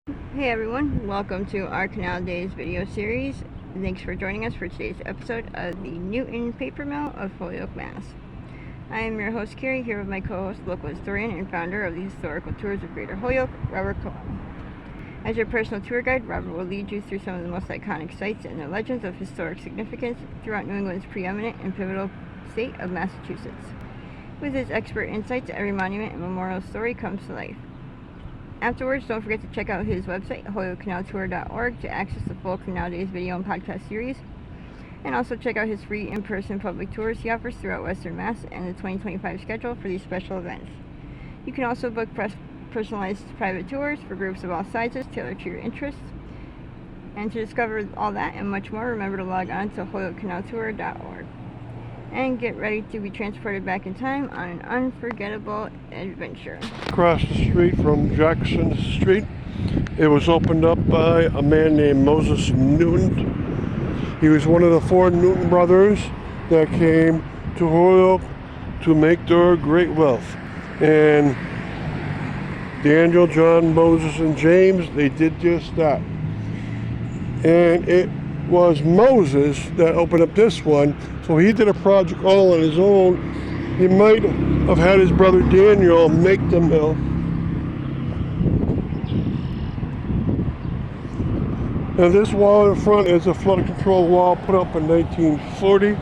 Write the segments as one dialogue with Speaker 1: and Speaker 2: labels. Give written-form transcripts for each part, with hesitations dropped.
Speaker 1: Hey everyone, welcome to our Canal Days video series. Thanks for joining us for today's episode of the Newton Paper Mill of Holyoke, Mass. I am your host Carrie, here with my co-host, local historian and founder of the Historical Tours of Greater Holyoke, Robert Colon. As your personal tour guide, Robert will lead you through some of the most iconic sites and their legends of historic significance throughout New England's preeminent and pivotal state of Massachusetts. With his expert insights, every monument and memorial story comes to life. Afterwards, don't forget to check out his website, holyokecanaltour.org, to access the full Canal Days video and podcast series. And also check out his free in-person public tours he offers throughout Western Mass and the 2025 schedule for these special events. You can also book personalized private tours for groups of all sizes tailored to your interests. And to discover all that and much more, remember to log on to holyokecanaltour.org. And get ready to be transported back in time on an unforgettable adventure.
Speaker 2: Across the street from Jackson Street, it was opened up by a man named Moses Newton. He was one of the four Newton brothers that came to Holyoke to make their great wealth. And Daniel, John, Moses, and James, they did just that. And it was Moses that opened up this one, so he did a project all on his own. He might have had his brother Daniel make the mill. Now this wall in front is a flood control wall put up in 1940,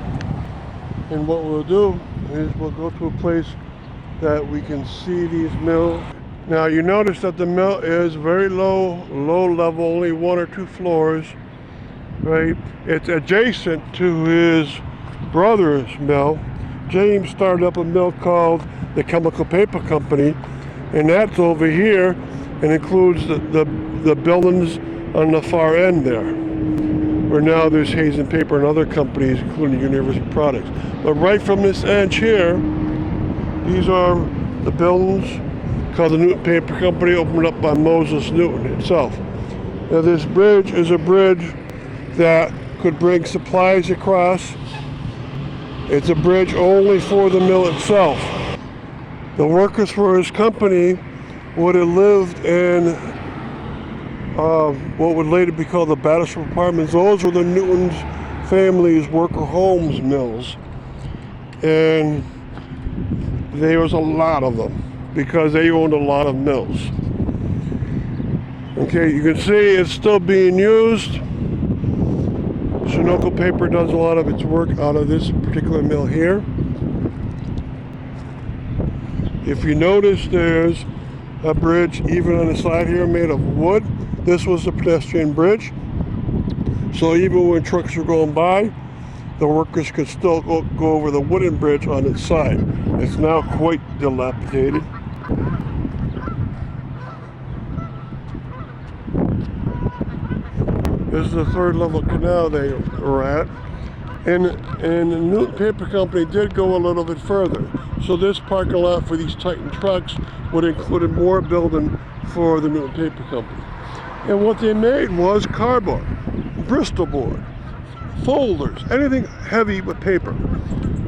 Speaker 2: and what we'll do is we'll go to a place that we can see these mills. Now you notice that the mill is very low level, only one or two floors. Right, it's adjacent to his brother's mill. James started up a mill called the Chemical Paper Company, and that's over here and includes the buildings on the far end there, where now there's Hayes and Paper and other companies, including University Products. But right from this edge here, these are the buildings called the Newton Paper Company, opened up by Moses Newton himself. Now this bridge is a bridge that could bring supplies across. It's a bridge only for the mill itself. The workers for his company would have lived in what would later be called the Battleship Apartments. Those were the Newton's family's worker homes mills. And there was a lot of them because they owned a lot of mills. Okay, you can see it's still being used. Sunoco Paper does a lot of its work out of this particular mill here. If you notice, there's a bridge even on the side here made of wood. This was a pedestrian bridge, so even when trucks were going by, the workers could still go over the wooden bridge on its side. It's now quite dilapidated. This is the third level canal they were at. And the Newton Paper Company did go a little bit further. So this parking lot for these Titan trucks would include more building for the Newton Paper Company. And what they made was cardboard, Bristol board, folders, anything heavy with paper.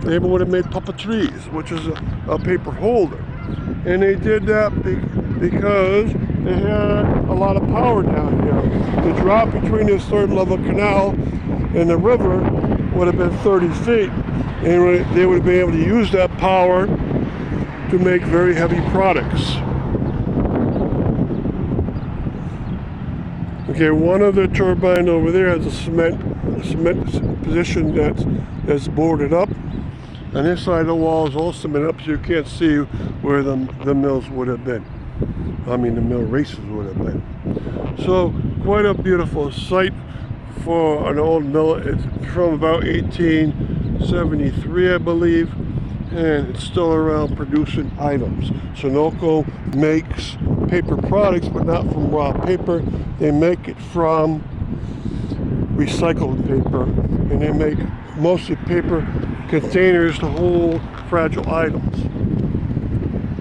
Speaker 2: They would have made puppetries, which is a paper holder. And they did that because they had a lot of power down here. The drop between this third level canal and the river would have been 30 feet, and they would be able to use that power to make very heavy products. Okay, one of the turbine over there has a cement position that's boarded up. On this side of the wall is all cement up, so you can't see where the mills would have been. I mean, the mill races would have been. So, quite a beautiful site for an old mill. It's from about 1873, I believe, and it's still around producing items. Sunoco makes paper products, but not from raw paper. They make it from recycled paper, and they make mostly paper containers to hold fragile items.